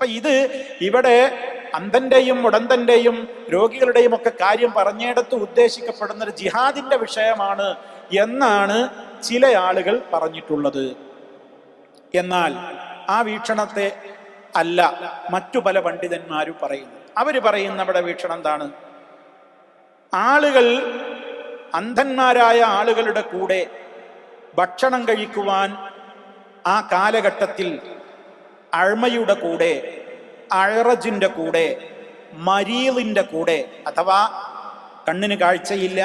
അപ്പൊ ഇത് ഇവിടെ അന്ധന്റെയും മുടന്തന്റെയും രോഗികളുടെയും ഒക്കെ കാര്യം പറഞ്ഞിടത്ത് ഉദ്ദേശിക്കപ്പെടുന്ന ഒരു ജിഹാദിന്റെ വിഷയമാണ് എന്നാണ് ചില ആളുകൾ പറഞ്ഞിട്ടുള്ളത്. എന്നാൽ ആ വീക്ഷണത്തെ അല്ല മറ്റു പല പണ്ഡിതന്മാരും പറയുന്നു. അവര് പറയുന്ന നമ്മുടെ വീക്ഷണം എന്താണ്? ആളുകൾ, അന്ധന്മാരായ ആളുകളുടെ കൂടെ ഭക്ഷണം കഴിക്കുവാൻ ആ കാലഘട്ടത്തിൽ അഴ്മയുടെ കൂടെ, അഴറജിന്റെ കൂടെ, മരീലിന്റെ കൂടെ, അഥവാ കണ്ണിന് കാഴ്ചയില്ല,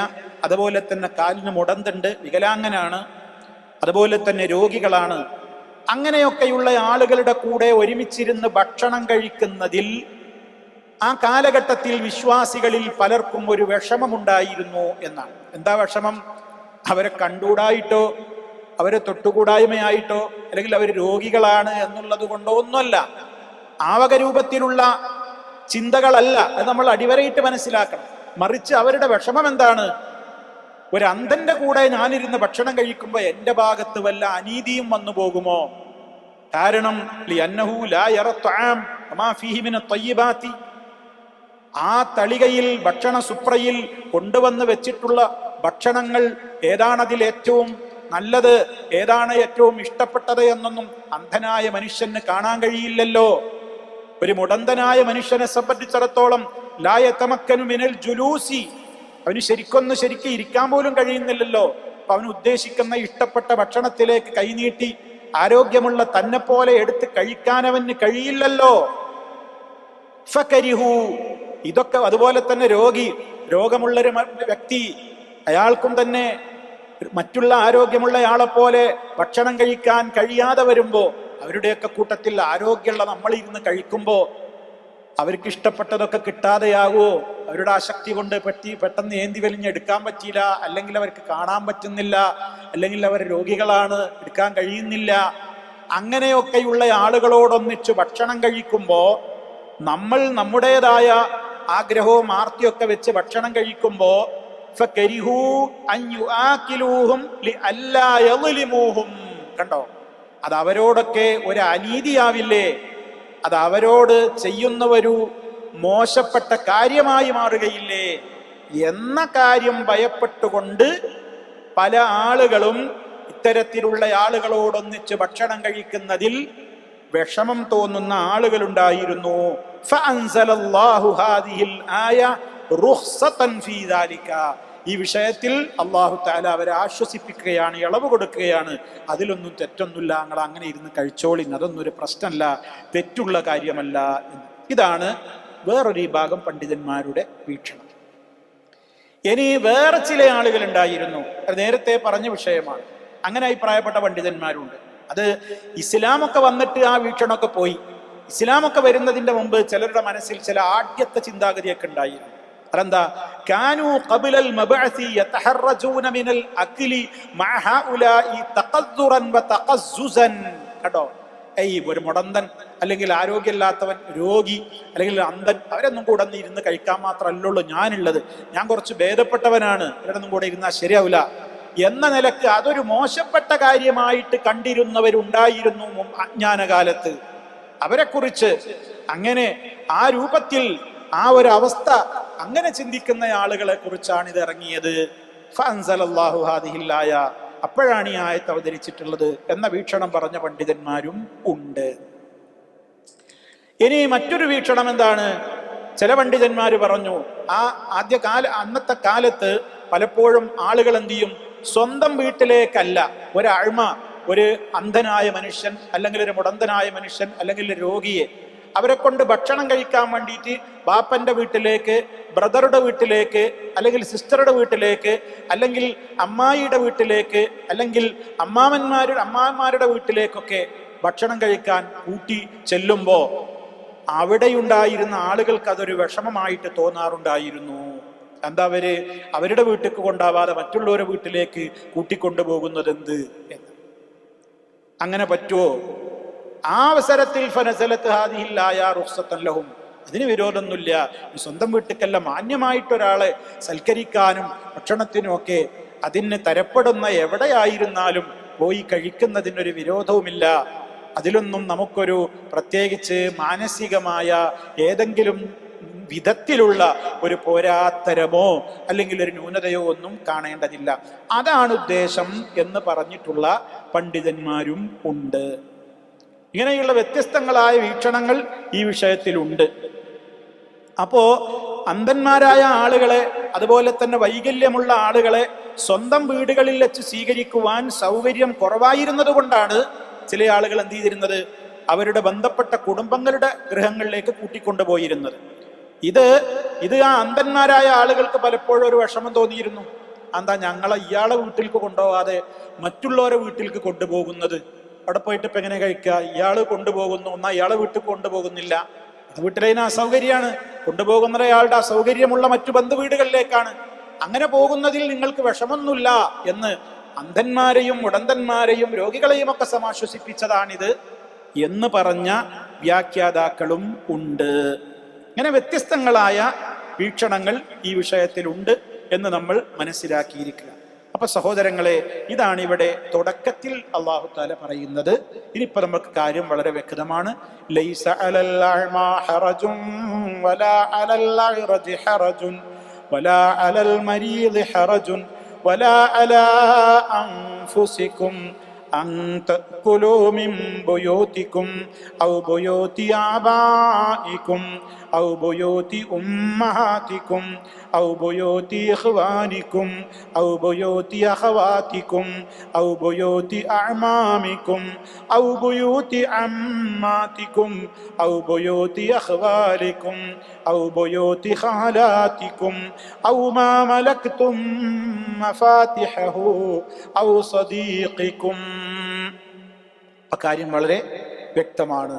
അതുപോലെ തന്നെ കാലിന് മുടന്തുണ്ട്, വികലാംഗനാണ്, അതുപോലെ തന്നെ രോഗികളാണ്, അങ്ങനെയൊക്കെയുള്ള ആളുകളുടെ കൂടെ ഒരുമിച്ചിരുന്ന് ഭക്ഷണം കഴിക്കുന്നതിൽ ആ കാലഘട്ടത്തിൽ വിശ്വാസികളിൽ പലർക്കും ഒരു വിഷമമുണ്ടായിരുന്നു എന്നാണ്. എന്താ വിഷമം? അവരെ കണ്ടുകൂടായിട്ടോ അവരെ തൊട്ടുകൂടായ്മയായിട്ടോ അല്ലെങ്കിൽ അവർ രോഗികളാണ് എന്നുള്ളത് കൊണ്ടോ ഒന്നുമല്ല. ആവകരൂപത്തിലുള്ള ചിന്തകളല്ല, അത് നമ്മൾ അടിവരയിട്ട് മനസ്സിലാക്കണം. മറിച്ച് അവരുടെ വിഷമം എന്താണ്? ഒരു അന്ധന്റെ കൂടെ ഞാനിരുന്ന് ഭക്ഷണം കഴിക്കുമ്പോൾ എൻ്റെ ഭാഗത്ത് വല്ല അനീതിയും വന്നു പോകുമോ? കാരണം ആ തളികയിൽ, ഭക്ഷണ സുപ്രയിൽ കൊണ്ടുവന്ന് വെച്ചിട്ടുള്ള ഭക്ഷണങ്ങൾ ഏതാണതിൽ ഏറ്റവും നല്ലത്, ഏതാണ് ഏറ്റവും ഇഷ്ടപ്പെട്ടത് എന്നൊന്നും അന്ധനായ മനുഷ്യന് കാണാൻ കഴിയില്ലല്ലോ. ഒരു മുടന്തനായ മനുഷ്യനെ സംബന്ധിച്ചിടത്തോളം ലായതമക്കനു മിനൽ ജുലൂസി, അവന് ശരിക്കും ഇരിക്കാൻ പോലും കഴിയുന്നില്ലല്ലോ. അപ്പൊ അവന് ഉദ്ദേശിക്കുന്ന ഇഷ്ടപ്പെട്ട ഭക്ഷണത്തിലേക്ക് കൈനീട്ടി ആരോഗ്യമുള്ള തന്നെ പോലെ എടുത്ത് കഴിക്കാൻ അവന് കഴിയില്ലല്ലോ. ഫകരിഹു, ഇതൊക്കെ അതുപോലെ തന്നെ രോഗമുള്ളൊരു വ്യക്തി, അയാൾക്കും തന്നെ മറ്റുള്ള ആരോഗ്യമുള്ളയാളെ പോലെ ഭക്ഷണം കഴിക്കാൻ കഴിയാതെ വരുമ്പോ, അവരുടെയൊക്കെ കൂട്ടത്തിൽ ആരോഗ്യമുള്ള നമ്മളിരുന്ന് കഴിക്കുമ്പോ അവർക്ക് ഇഷ്ടപ്പെട്ടതൊക്കെ കിട്ടാതെയാകുമോ? അവരുടെ ആശക്തി കൊണ്ട് പെട്ടെന്ന് ഏന്തി വലിഞ്ഞെടുക്കാൻ പറ്റിയില്ല, അല്ലെങ്കിൽ അവർക്ക് കാണാൻ പറ്റുന്നില്ല, അല്ലെങ്കിൽ അവർ രോഗികളാണ്, എടുക്കാൻ കഴിയുന്നില്ല. അങ്ങനെയൊക്കെയുള്ള ആളുകളോടൊന്നിച്ച് ഭക്ഷണം കഴിക്കുമ്പോ നമ്മൾ നമ്മുടേതായ ആഗ്രഹവും ആർത്തിയൊക്കെ വെച്ച് ഭക്ഷണം കഴിക്കുമ്പോ കണ്ടോ, അത് അവരോടൊക്കെ ഒരു അനീതിയാവില്ലേ? അത് അവരോട് ചെയ്യുന്നവരു മോശപ്പെട്ട കാര്യമായി മാറുകയില്ലേ എന്ന കാര്യം ഭയപ്പെട്ടുകൊണ്ട് പല ആളുകളും ഇത്തരത്തിലുള്ള ആളുകളോടൊന്നിച്ച് ഭക്ഷണം കഴിക്കുന്നതിൽ വിഷമം തോന്നുന്ന ആളുകളുണ്ടായിരുന്നു. ഫഅൻസലല്ലാഹു ഹാദിഹിൽ ആയ റുഖ്സതൻ ഫീ ദാലിക, ഈ വിഷയത്തിൽ അല്ലാഹു തആല അവരെ ആശ്വസിപ്പിക്കുകയാണ്, ഇളവ് കൊടുക്കുകയാണ്. അതിലൊന്നും തെറ്റൊന്നുമില്ല, നിങ്ങൾ അങ്ങനെ ഇരുന്ന് കഴിച്ചോളി, അതൊന്നും ഒരു പ്രശ്നമല്ല, തെറ്റുള്ള കാര്യമല്ല. ഇതാണ് വേറൊരു വിഭാഗം പണ്ഡിതന്മാരുടെ വീക്ഷണം. ഇനി വേറെ ചില ആളുകൾ ഉണ്ടായിരുന്നു, അത് നേരത്തെ പറഞ്ഞ വിഷയമാണ്. അങ്ങനെ അഭിപ്രായപ്പെട്ട പണ്ഡിതന്മാരുണ്ട്. അത് ഇസ്ലാമൊക്കെ വന്നിട്ട് ആ വീക്ഷണമൊക്കെ പോയി. ഇസ്ലാമൊക്കെ വരുന്നതിന്റെ മുമ്പ് ചിലരുടെ മനസ്സിൽ ചില ആദ്യത്തെ ചിന്താഗതിയൊക്കെ ഉണ്ടായിരുന്നു. അതെന്താ? കാനൂ ഖബലൽ മബഅസി യതഹറജൂന മിനൽ അക്ലി മഅ ഹഉലാഇ തഖദ്ദുറൻ വതഖസ്സുസൻ. കേട്ടോ, ഒരു മുടന്തൻ അല്ലെങ്കിൽ ആരോഗ്യമില്ലാത്തവൻ, രോഗി അല്ലെങ്കിൽ അന്ധൻ, അവരൊന്നും കൂടെ ഇരുന്ന് കഴിക്കാൻ മാത്രമല്ലുള്ളൂ ഞാനുള്ളത്, ഞാൻ കുറച്ച് ഭേദപ്പെട്ടവനാണ്, അവരൊന്നും കൂടെ ഇരുന്നാൽ ശരിയാവില്ല എന്ന നിലക്ക് അതൊരു മോശപ്പെട്ട കാര്യമായിട്ട് കണ്ടിരുന്നവരുണ്ടായിരുന്നു അജ്ഞാനകാലത്ത്. അവരെക്കുറിച്ച് അങ്ങനെ ആ രൂപത്തിൽ ആ ഒരു അവസ്ഥ അങ്ങനെ ചിന്തിക്കുന്ന ആളുകളെ കുറിച്ചാണ് ഇത് ഇറങ്ങിയത്. ഫഅൻസലല്ലാഹു ഹാദിഹിൽ ആയ, അപ്പോഴാണ് ഈ ആയത്ത് അവതരിച്ചിട്ടുള്ളത് എന്ന വീക്ഷണം പറഞ്ഞ പണ്ഡിതന്മാരും ഉണ്ട്. ഇനി മറ്റൊരു വീക്ഷണം എന്താണ്? ചില പണ്ഡിതന്മാര് പറഞ്ഞു, അന്നത്തെ കാലത്ത് പലപ്പോഴും ആളുകൾ എന്ത് ചെയ്യും, സ്വന്തം വീട്ടിലേക്കല്ല, ഒരഅഴ്മ, ഒരു അന്ധനായ മനുഷ്യൻ അല്ലെങ്കിൽ ഒരു മുടന്തനായ മനുഷ്യൻ അല്ലെങ്കിൽ ഒരു രോഗിയെ അവരെ കൊണ്ട് ഭക്ഷണം കഴിക്കാൻ വേണ്ടിയിട്ട് ബാപ്പന്റെ വീട്ടിലേക്ക്, ബ്രദറുടെ വീട്ടിലേക്ക്, അല്ലെങ്കിൽ സിസ്റ്ററുടെ വീട്ടിലേക്ക്, അല്ലെങ്കിൽ അമ്മായിയുടെ വീട്ടിലേക്ക്, അല്ലെങ്കിൽ അമ്മാവന്മാരുടെ വീട്ടിലേക്കൊക്കെ ഭക്ഷണം കഴിക്കാൻ കൂട്ടി ചെല്ലുമ്പോ അവിടെയുണ്ടായിരുന്ന ആളുകൾക്ക് അതൊരു വിഷമമായിട്ട് തോന്നാറുണ്ടായിരുന്നു. എന്താ, അവരുടെ വീട്ടിലേക്ക് കൊണ്ടാവാതെ മറ്റുള്ളവരുടെ വീട്ടിലേക്ക് കൂട്ടിക്കൊണ്ടുപോകുന്നത് എന്ത് എന്ന്. അങ്ങനെ പറ്റുമോ? ആ അവസരത്തിൽ ഫനസലത്ത് ഹാദിഹിൽ ആയ റുഖ്സത്തൻ ലഹും, അതിന് വിരോധമൊന്നുമില്ല. സ്വന്തം വീട്ടിലേക്കല്ല, മാന്യമായിട്ടൊരാളെ സൽക്കരിക്കാനും ഭക്ഷണത്തിനും ഒക്കെ അതിന് തരപ്പെടുന്ന എവിടെയായിരുന്നാലും പോയി കഴിക്കുന്നതിനൊരു വിരോധവുമില്ല അതിലൊന്നും നമുക്കൊരു പ്രത്യേകിച്ച് മാനസികമായ ഏതെങ്കിലും വിധത്തിലുള്ള ഒരു പോരാത്തരമോ അല്ലെങ്കിൽ ഒരു ന്യൂനതയോ ഒന്നും കാണേണ്ടതില്ല. അതാണ് ഉദ്ദേശം എന്ന് പറഞ്ഞിട്ടുള്ള പണ്ഡിതന്മാരും ഉണ്ട്. ഇങ്ങനെയുള്ള വ്യത്യസ്തങ്ങളായ വീക്ഷണങ്ങൾ ഈ വിഷയത്തിലുണ്ട്. അപ്പോ അന്ധന്മാരായ ആളുകളെ, അതുപോലെ തന്നെ വൈകല്യമുള്ള ആളുകളെ സ്വന്തം വീടുകളിൽ വെച്ച് സ്വീകരിക്കുവാൻ സൗകര്യം കുറവായിരുന്നത് കൊണ്ടാണ് ചില ആളുകൾ എന്ത് ചെയ്തിരുന്നത്, അവരുടെ ബന്ധപ്പെട്ട കുടുംബങ്ങളുടെ ഗൃഹങ്ങളിലേക്ക് കൂട്ടിക്കൊണ്ടുപോയിരുന്നത്. ഇത് ആ അന്ധന്മാരായ ആളുകൾക്ക് പലപ്പോഴും ഒരു വിഷമം തോന്നിയിരുന്നു. എന്താ ഞങ്ങളെ ഇയാളെ വീട്ടിലേക്ക് കൊണ്ടുപോകാതെ മറ്റുള്ളവരെ വീട്ടിലേക്ക് കൊണ്ടുപോകുന്നത്, അവിടെ പോയിട്ട് ഇപ്പം എങ്ങനെ കഴിക്കുക, ഇയാൾ കൊണ്ടുപോകുന്നു എന്നാൽ ഇയാളെ വീട്ടിൽ കൊണ്ടുപോകുന്നില്ല, അത് വീട്ടിലതിന് അസൗകര്യമാണ്, കൊണ്ടുപോകുന്ന അയാളുടെ അസൗകര്യമുള്ള മറ്റു ബന്ധുവീടുകളിലേക്കാണ്, അങ്ങനെ പോകുന്നതിൽ നിങ്ങൾക്ക് വിഷമൊന്നുമില്ല എന്ന് അന്ധന്മാരെയും ഉടന്തന്മാരെയും രോഗികളെയും ഒക്കെ സമാശ്വസിപ്പിച്ചതാണിത് എന്ന് പറഞ്ഞ വ്യാഖ്യാതാക്കളും ഉണ്ട്. ഇങ്ങനെ വ്യത്യസ്തങ്ങളായ വീക്ഷണങ്ങൾ ഈ വിഷയത്തിലുണ്ട് എന്ന് നമ്മൾ മനസ്സിലാക്കിയിരിക്കുക. അപ്പൊ സഹോദരങ്ങളെ, ഇതാണ് ഇവിടെ തുടക്കത്തിൽ അല്ലാഹു തആല പറയുന്നത്. ഇനിയിപ്പോ നമുക്ക് കാര്യം വളരെ വ്യക്തമാണ്. ലൈസ അലൽ അഅ്മാ ഹറജുൻ വലാ അലൽ അഅ്റജി ഹറജുൻ വലാ അലൽ മരീദി ഹറജുൻ വലാ അലാ അൻഫുസികും അൻ തഅകുലൂ മിൻ ബുയൂതികും ഔ ബുയൂതി ആബാഇകും ഔ ബുയൂതി ഉമ്മഹാതികും ഔ ബുയൂതി ഇഖ്വാനികും ഔ ബുയൂതി അഖവാതികും ഔ ബുയൂതി അഅമാമികും ഔ ബുയൂതി അമ്മാതികും ഔ ബുയൂതി അഖ്വാലികും ഔ ബുയൂതി ഖാലാതികും ഔ മാ മലക്തും മഫാതിഹഹു ഔ സദീഖികും. അക്കാര്യം വളരെ വ്യക്തമാണ്.